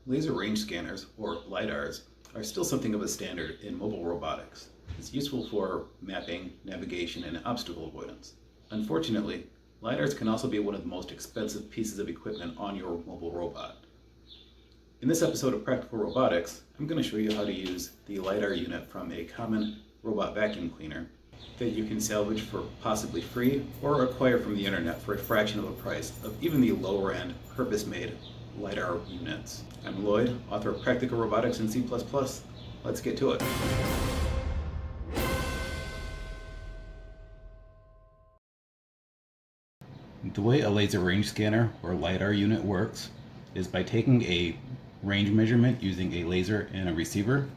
Laser range scanners, or LIDARs, are still something of a standard in mobile robotics. It's useful for mapping, navigation, and obstacle avoidance. Unfortunately, LIDARs can also be one of the most expensive pieces of equipment on your mobile robot. In this episode of Practical Robotics, I'm going to show you how to use the LIDAR unit from a common robot vacuum cleaner that you can salvage for possibly free or acquire from the internet for a fraction of the price of even the lower end, purpose-made LIDAR units. I'm Lloyd, author of Practical Robotics in C++. Let's get to it. The way a laser range scanner or LIDAR unit works is by taking a range measurement using a laser and a receiver,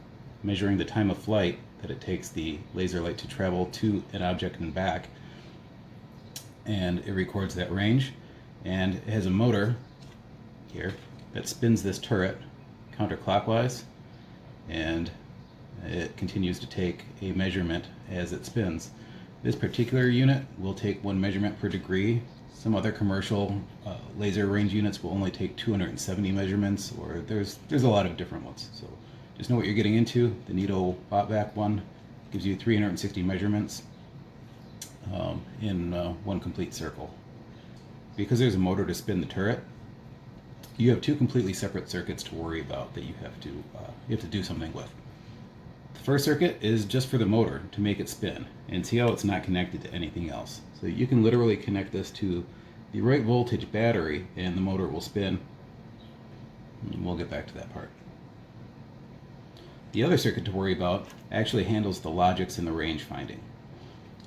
measuring the time of flight that it takes the laser light to travel to an object and back, and it records that range, and it has a motor here that spins this turret counterclockwise, and it continues to take a measurement as it spins. This particular unit will take one measurement per degree. Some other commercial laser range units will only take 270 measurements, or there's a lot of different ones. So just know what you're getting into. The Neato botback one gives you 360 measurements in one complete circle. Because there's a motor to spin the turret, you have two completely separate circuits to worry about that you have to do something with. The first circuit is just for the motor to make it spin, and see how it's not connected to anything else. So you can literally connect this to the right voltage battery and the motor will spin. And we'll get back to that part. The other circuit to worry about actually handles the logics and the range finding.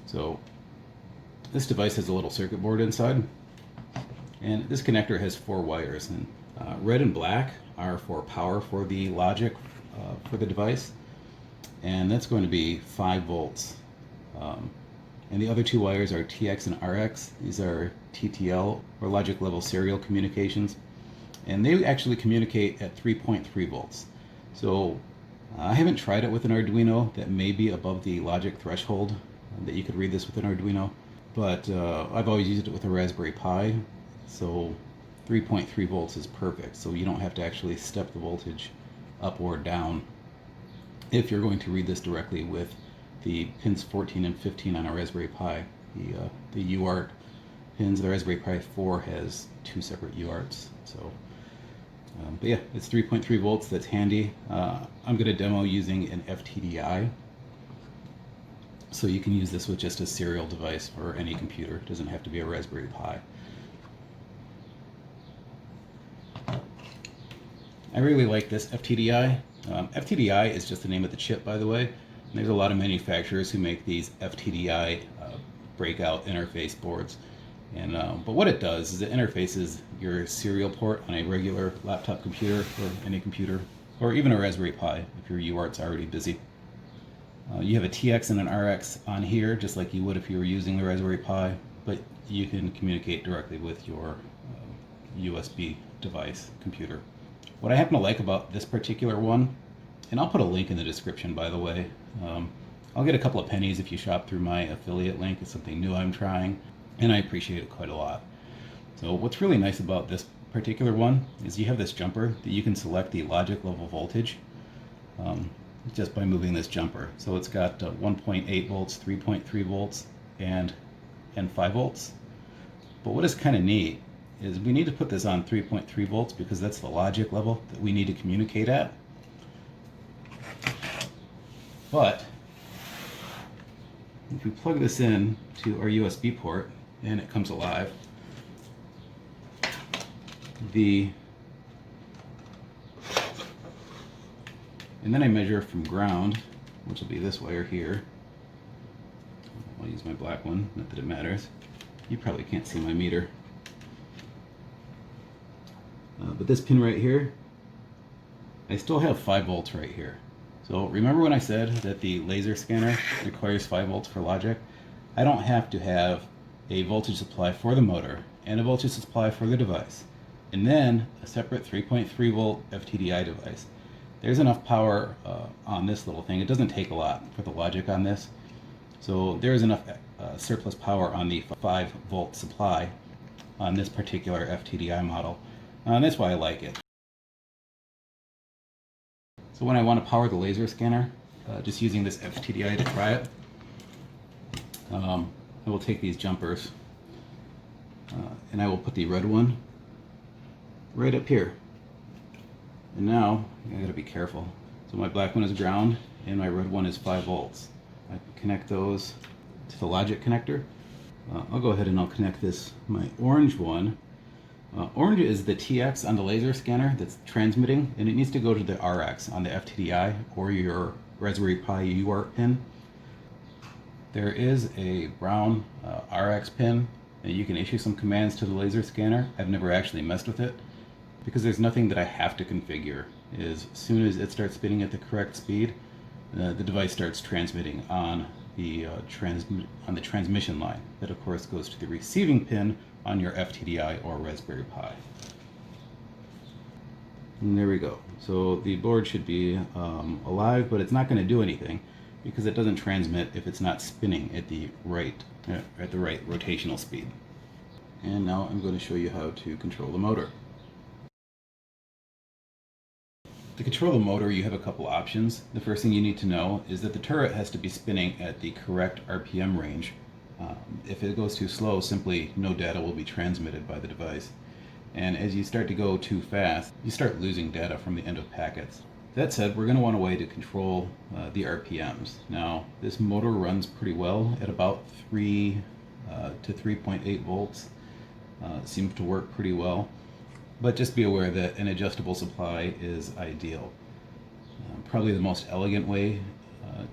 So this device has a little circuit board inside, and this connector has 4 wires, and red and black are for power for the logic for the device, and that's going to be 5 volts. And the other 2 wires are TX and RX. These are TTL, or logic level serial communications, and they actually communicate at 3.3 volts. So I haven't tried it with an Arduino. That may be above the logic threshold that you could read this with an Arduino, but I've always used it with a Raspberry Pi, so 3.3 volts is perfect. So you don't have to actually step the voltage up or down if you're going to read this directly with the pins 14 and 15 on a Raspberry Pi. The UART pins, the Raspberry Pi 4 has 2 separate UARTs. So but yeah, it's 3.3 volts. That's handy. I'm going to demo using an FTDI. So you can use this with just a serial device for any computer. It doesn't have to be a Raspberry Pi. I really like this FTDI. FTDI is just the name of the chip, by the way. And there's a lot of manufacturers who make these FTDI breakout interface boards. And but what it does is it interfaces your serial port on a regular laptop computer or any computer, or even a Raspberry Pi if your UART's already busy. You have a TX and an RX on here, just like you would if you were using the Raspberry Pi, but you can communicate directly with your USB device computer. What I happen to like about this particular one, and I'll put a link in the description, by the way. I'll get a couple of pennies if you shop through my affiliate link. It's something new I'm trying, and I appreciate it quite a lot. So what's really nice about this particular one is you have this jumper that you can select the logic level voltage just by moving this jumper. So it's got 1.8 volts, 3.3 volts, and 5 volts. But what is kind of neat is we need to put this on 3.3 volts because that's the logic level that we need to communicate at. But if we plug this in to our USB port and it comes alive, and then I measure from ground, which will be this wire here. I'll use my black one, not that it matters. You probably can't see my meter. But this pin right here, I still have 5 volts right here. So remember when I said that the laser scanner requires 5 volts for logic? I don't have to have a voltage supply for the motor and a voltage supply for the device, and then a separate 3.3 volt FTDI device. There's enough power on this little thing. It doesn't take a lot for the logic on this. So there's enough surplus power on the 5 volt supply on this particular FTDI model. And that's why I like it. So when I want to power the laser scanner, just using this FTDI to try it, I will take these jumpers and I will put the red one right up here. And now, I gotta be careful. So my black one is ground and my red one is 5 volts. I connect those to the logic connector. I'll go ahead and I'll connect my orange one. Orange is the TX on the laser scanner that's transmitting, and it needs to go to the RX on the FTDI or your Raspberry Pi UART pin. There is a brown RX pin, and you can issue some commands to the laser scanner. I've never actually messed with it because there's nothing that I have to configure. As soon as it starts spinning at the correct speed, the device starts transmitting on the transmission line. That of course goes to the receiving pin on your FTDI or Raspberry Pi. And there we go. So the board should be alive, but it's not going to do anything because it doesn't transmit if it's not spinning at the right rotational speed. And now I'm going to show you how to control the motor. To control the motor, you have a couple options. The first thing you need to know is that the turret has to be spinning at the correct RPM range. If it goes too slow, simply no data will be transmitted by the device. And as you start to go too fast, you start losing data from the end of packets. That said, we're going to want a way to control the RPMs. Now, this motor runs pretty well at about 3 to 3.8 volts. Seems to work pretty well. But just be aware that an adjustable supply is ideal. Probably the most elegant way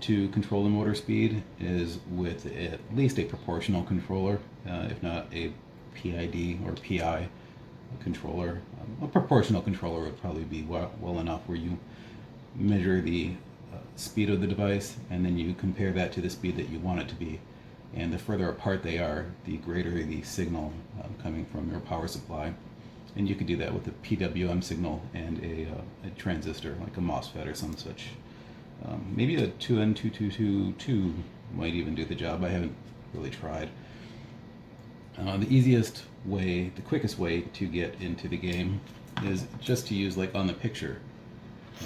to control the motor speed is with at least a proportional controller, if not a PID or PI controller. A proportional controller would probably be well enough, where you measure the speed of the device and then you compare that to the speed that you want it to be. And the further apart they are, the greater the signal coming from your power supply. And you could do that with a PWM signal and a transistor, like a MOSFET or some such. Maybe a 2N2222 might even do the job. I haven't really tried. The easiest way, the quickest way to get into the game is just to use, like on the picture,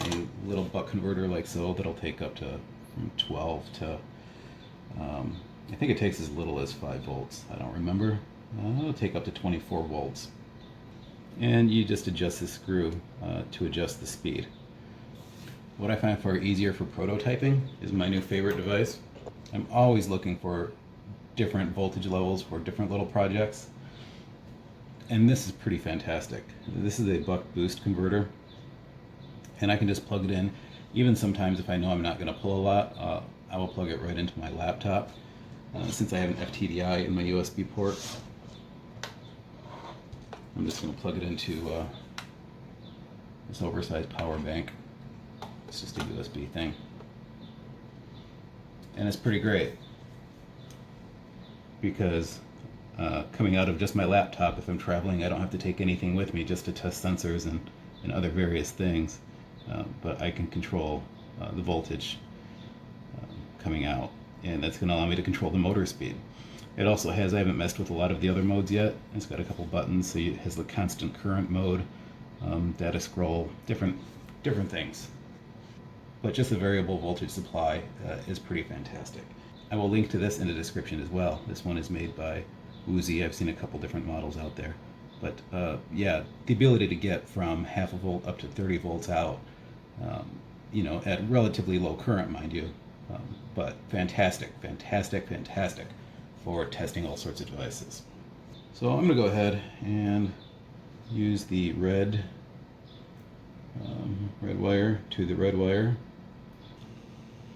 a little buck converter like so that'll take up to from 12 to, I think it takes as little as 5 volts. I don't remember. It'll take up to 24 volts. And you just adjust the screw to adjust the speed. What I find far easier for prototyping is my new favorite device. I'm always looking for different voltage levels for different little projects. And this is pretty fantastic. This is a buck boost converter. And I can just plug it in. Even sometimes if I know I'm not going to pull a lot, I will plug it right into my laptop. Since I have an FTDI in my USB port, I'm just going to plug it into this oversized power bank. It's just a USB thing. And it's pretty great because coming out of just my laptop, if I'm traveling, I don't have to take anything with me just to test sensors and other various things. But I can control the voltage coming out, and that's going to allow me to control the motor speed. It also has, I haven't messed with a lot of the other modes yet. It's got a couple buttons, so it has the constant current mode, data scroll, different things. But just the variable voltage supply is pretty fantastic. I will link to this in the description as well. This one is made by Uzi. I've seen a couple different models out there. But yeah, the ability to get from half a volt up to 30 volts out, at relatively low current, mind you, but fantastic for testing all sorts of devices. So I'm going to go ahead and use the red wire to the red wire.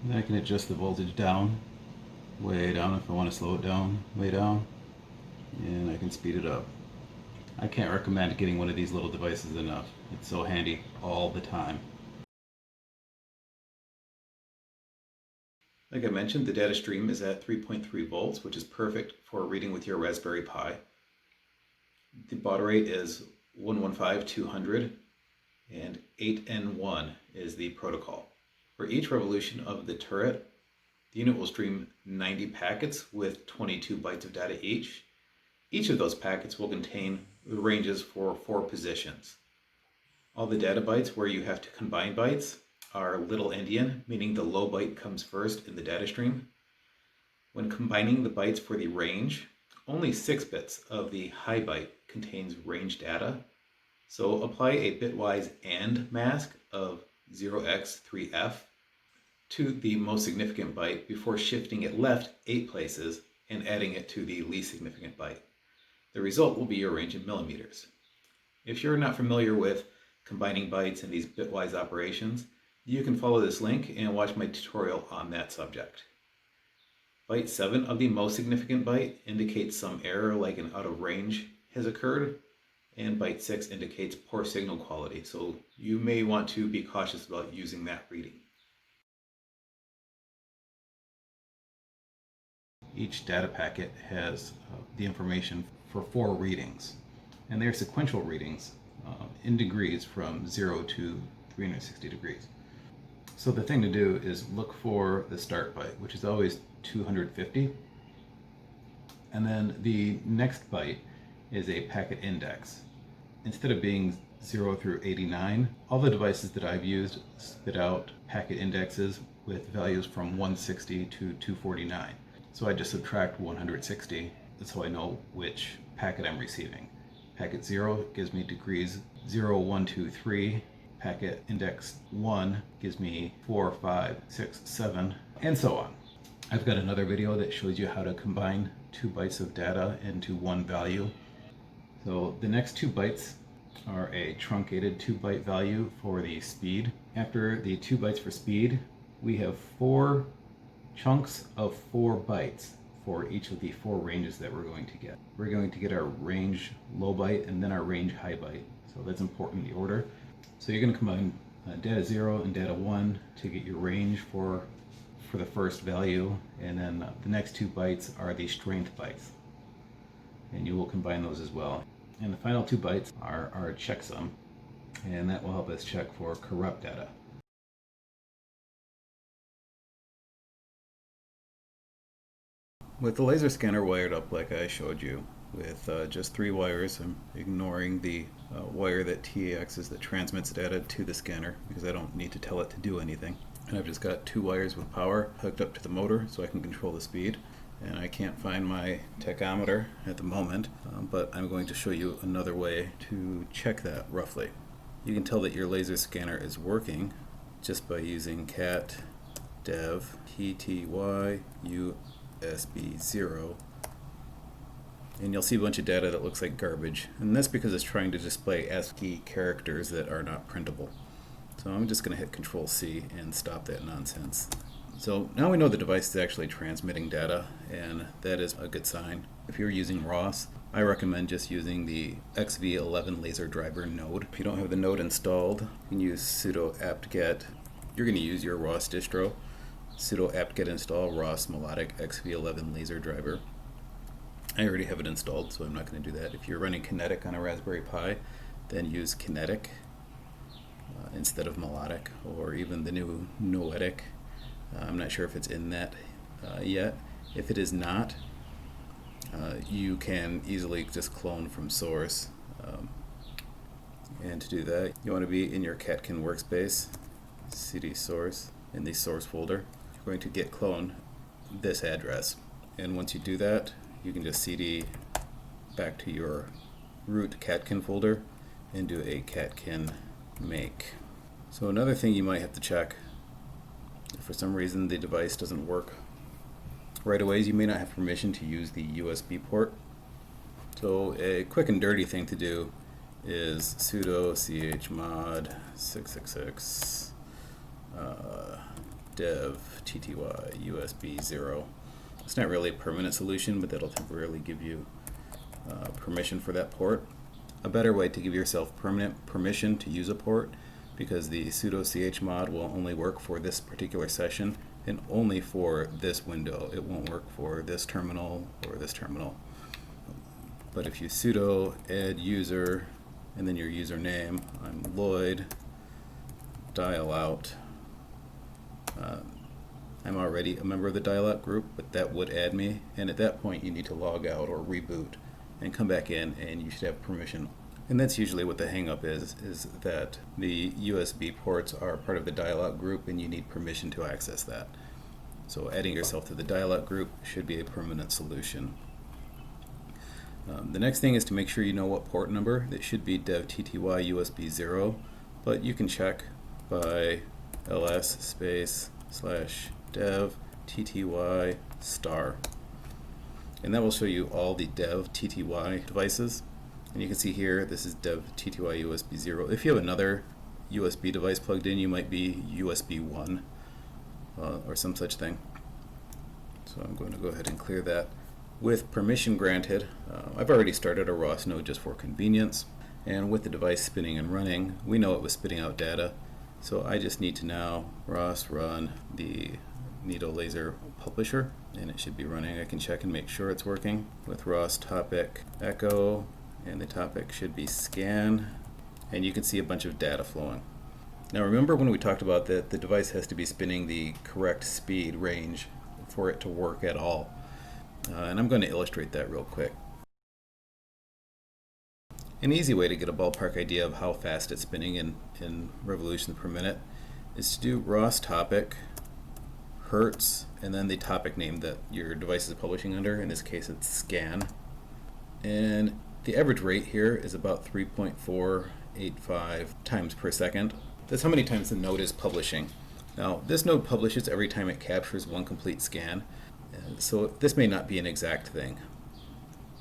And I can adjust the voltage down, way down if I want to slow it down, way down, and I can speed it up. I can't recommend getting one of these little devices enough. It's so handy all the time. Like I mentioned, the data stream is at 3.3 volts, which is perfect for reading with your Raspberry Pi. The baud rate is 115200, and 8N1 is the protocol. For each revolution of the turret, the unit will stream 90 packets with 22 bytes of data each. Each of those packets will contain the ranges for 4 positions. All the data bytes where you have to combine bytes are little endian, meaning the low byte comes first in the data stream. When combining the bytes for the range, only 6 bits of the high byte contains range data. So apply a bitwise AND mask of 0x3f to the most significant byte before shifting it left 8 places and adding it to the least significant byte. The result will be your range in millimeters. If you're not familiar with combining bytes in these bitwise operations, you can follow this link and watch my tutorial on that subject. Byte 7 of the most significant byte indicates some error like an out of range has occurred, and byte 6 indicates poor signal quality, so you may want to be cautious about using that reading. Each data packet has the information for 4 readings, and they're sequential readings in degrees from 0 to 360 degrees. So the thing to do is look for the start byte, which is always 250, and then the next byte is a packet index. Instead of being 0 through 89, all the devices that I've used spit out packet indexes with values from 160 to 249. So I just subtract 160, so I know which packet I'm receiving. Packet 0 gives me degrees 0, 1, 2, 3. Packet index 1 gives me 4, 5, 6, 7, and so on. I've got another video that shows you how to combine 2 bytes of data into one value. So the next 2 bytes are a truncated 2-byte value for the speed. After the 2 bytes for speed, we have 4 chunks of 4 bytes for each of the 4 ranges that we're going to get. We're going to get our range low byte and then our range high byte. So that's important, the order. So you're going to combine data 0 and data 1 to get your range for the first value, and then the next 2 bytes are the strength bytes, and you will combine those as well. And the final 2 bytes are our checksum, and that will help us check for corrupt data. With the laser scanner wired up like I showed you, with just 3 wires, I'm ignoring the wire that TAXs that transmits data to the scanner because I don't need to tell it to do anything. And I've just got 2 wires with power hooked up to the motor so I can control the speed. And I can't find my tachometer at the moment, but I'm going to show you another way to check that roughly. You can tell that your laser scanner is working just by using cat dev pty USB0, and you'll see a bunch of data that looks like garbage, and that's because it's trying to display ASCII characters that are not printable. So I'm just going to hit Control C and stop that nonsense. So now we know the device is actually transmitting data, and that is a good sign. If you're using ROS, I recommend just using the XV11 laser driver node. If you don't have the node installed, you can use sudo apt-get. You're going to use your ROS distro. Sudo apt-get install ROS melodic XV11 laser driver. I already have it installed, so I'm not going to do that. If you're running Kinetic on a Raspberry Pi, then use Kinetic instead of melodic, or even the new Noetic. I'm not sure if it's in that yet. If it is not, you can easily just clone from source. And to do that, you want to be in your Catkin workspace, cd source, in the source folder. You're going to git clone this address. And once you do that, you can just cd back to your root Catkin folder and do a catkin make. So another thing you might have to check, if for some reason the device doesn't work right away, you may not have permission to use the USB port. So a quick and dirty thing to do is sudo chmod 666 dev tty USB 0. It's not really a permanent solution, but that'll temporarily give you permission for that port. A better way to give yourself permanent permission to use a port, because the sudo chmod will only work for this particular session and only for this window. It won't work for this terminal or this terminal. But if you sudo add user and then your username, I'm Lloyd, dial out. I'm already a member of the dial out group, but that would add me, and at that point you need to log out or reboot and come back in, and you should have permission And that's usually what the hang up is that the USB ports are part of the dial-out group and you need permission to access that. So adding yourself to the dial-out group should be a permanent solution. The next thing is to make sure you know what port number. It should be dev TTY USB 0, but you can check by ls /dev TTY star. And that will show you all the dev TTY devices. And you can see here, this is dev TTY USB 0. If you have another USB device plugged in, you might be USB 1 or some such thing. So I'm going to go ahead and clear that. With permission granted, I've already started a ROS node just for convenience. And with the device spinning and running, we know it was spitting out data. So I just need to now ROS run the Neato laser publisher, and it should be running. I can check and make sure it's working with ROS topic echo, and the topic should be scan, and you can see a bunch of data flowing. Now remember when we talked about that the device has to be spinning the correct speed range for it to work at all. And I'm going to illustrate that real quick. An easy way to get a ballpark idea of how fast it's spinning in revolutions per minute is to do ROS topic, hertz, and then the topic name that your device is publishing under. In this case it's scan. And the average rate here is about 3.485 times per second. That's how many times the node is publishing. Now this node publishes every time it captures one complete scan. So this may not be an exact thing,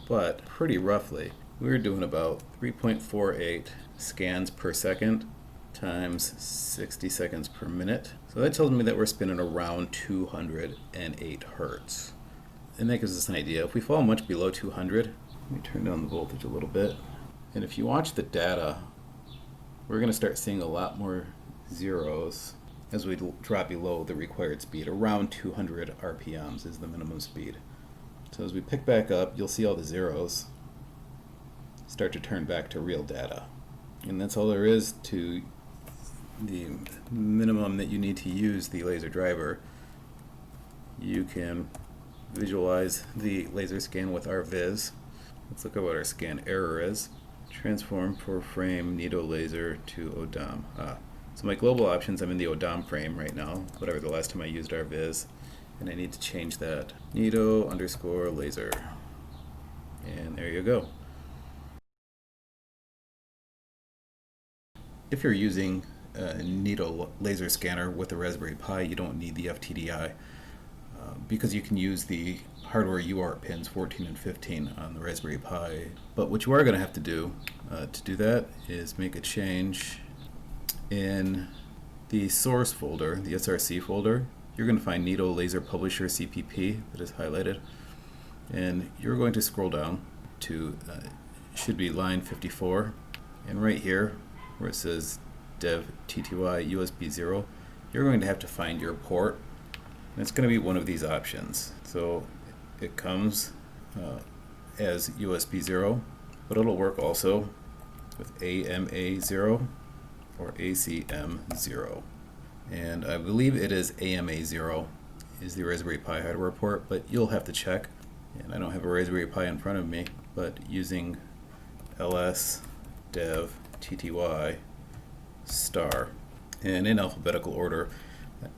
but pretty roughly we're doing about 3.48 scans per second times 60 seconds per minute. So that tells me that we're spinning around 208 hertz. And that gives us an idea. If we fall much below 200, let me turn down the voltage a little bit. And if you watch the data, we're going to start seeing a lot more zeros as we drop below the required speed. Around 200 RPMs is the minimum speed. So as we pick back up, you'll see all the zeros start to turn back to real data. And that's all there is to the minimum that you need to use the laser driver. You can visualize the laser scan with our viz. Let's look at what our scan error is. Transform for frame Neato laser to ODOM. So my global options, I'm in the ODOM frame right now, whatever the last time I used our viz, and I need to change that. Neato underscore laser. And there you go. If you're using a Neato laser scanner with a Raspberry Pi, you don't need the FTDI because you can use the hardware UART pins 14 and 15 on the Raspberry Pi. But what you are going to have to do that is make a change in the source folder, the SRC folder. You're going to find Neato Laser Publisher CPP that is highlighted, and you're going to scroll down to should be line 54, and right here where it says dev TTY USB 0, you're going to have to find your port, and it's going to be one of these options. So it comes as USB 0, but it'll work also with AMA 0 or ACM 0. And I believe it is AMA 0 is the Raspberry Pi hardware port, but you'll have to check. And I don't have a Raspberry Pi in front of me, but using ls dev TTY star, and in alphabetical order,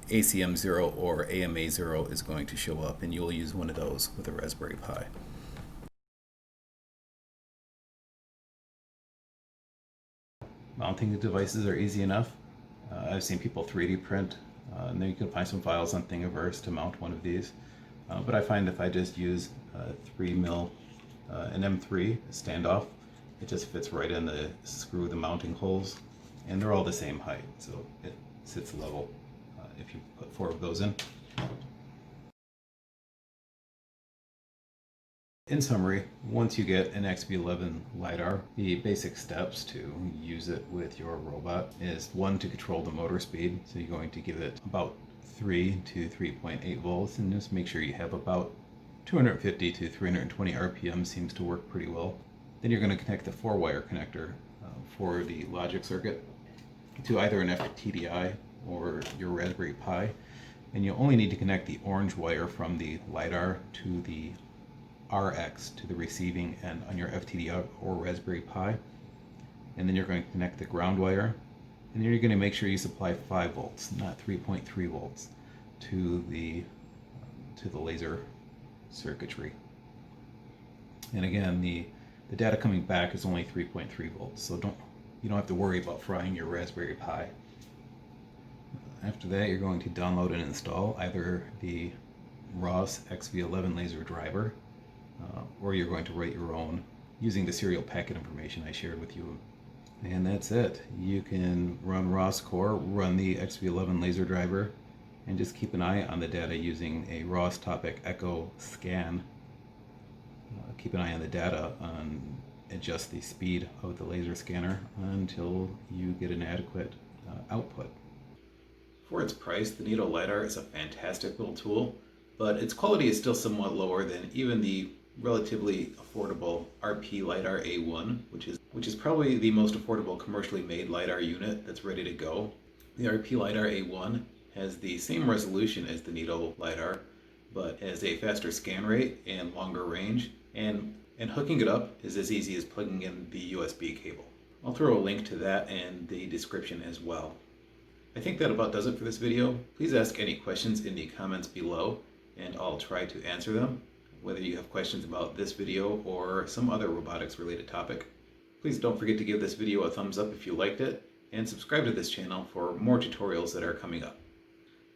ACM 0 or AMA 0 is going to show up, and you'll use one of those with a Raspberry Pi. Mounting the devices are easy enough. I've seen people 3D print, and then you can find some files on Thingiverse to mount one of these. But I find if I just use 3mm an M3 standoff, it just fits right in the screw the mounting holes, and they're all the same height, so it sits level if you put 4 of those in. In summary, once you get an XB11 LIDAR, the basic steps to use it with your robot is 1, to control the motor speed. So you're going to give it about 3 to 3.8 volts, and just make sure you have about 250 to 320 RPM seems to work pretty well. Then you're going to connect the 4-wire connector for the logic circuit to either an FTDI or your Raspberry Pi, and you only need to connect the orange wire from the LIDAR to the RX to the receiving end on your FTDI or Raspberry Pi. and then you're going to connect the ground wire, and then you're going to make sure you supply 5 volts, not 3.3 volts, to the laser circuitry. And again, the data coming back is only 3.3 volts, so you don't have to worry about frying your Raspberry Pi. After that, you're going to download and install either the ROS XV11 laser driver, or you're going to write your own using the serial packet information I shared with you. And that's it. You can run ROS core, run the XV11 laser driver, and just keep an eye on the data using a ROS topic echo scan. Keep an eye on the data and adjust the speed of the laser scanner until you get an adequate output. For its price, the Neato LIDAR is a fantastic little tool, but its quality is still somewhat lower than even the relatively affordable RP LIDAR A1, which is probably the most affordable commercially made LIDAR unit that's ready to go. The RP LIDAR A1 has the same resolution as the Neato LIDAR, but has a faster scan rate and longer range, and hooking it up is as easy as plugging in the USB cable. I'll throw a link to that in the description as well. I think that about does it for this video. Please ask any questions in the comments below, and I'll try to answer them. Whether you have questions about this video or some other robotics related topic. Please don't forget to give this video a thumbs up if you liked it, and subscribe to this channel for more tutorials that are coming up.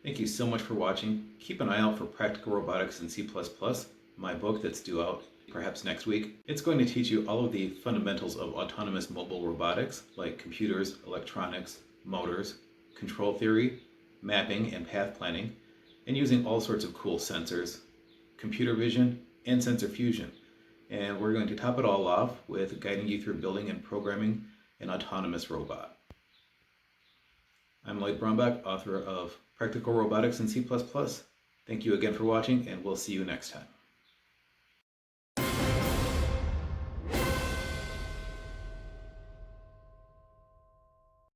Thank you so much for watching. Keep an eye out for Practical Robotics in C++, my book that's due out perhaps next week. It's going to teach you all of the fundamentals of autonomous mobile robotics, like computers, electronics, motors, control theory, mapping and path planning, and using all sorts of cool sensors, computer vision, and sensor fusion. And we're going to top it all off with guiding you through building and programming an autonomous robot. I'm Lloyd Brombach, author of Practical Robotics in C++. Thank you again for watching, and we'll see you next time.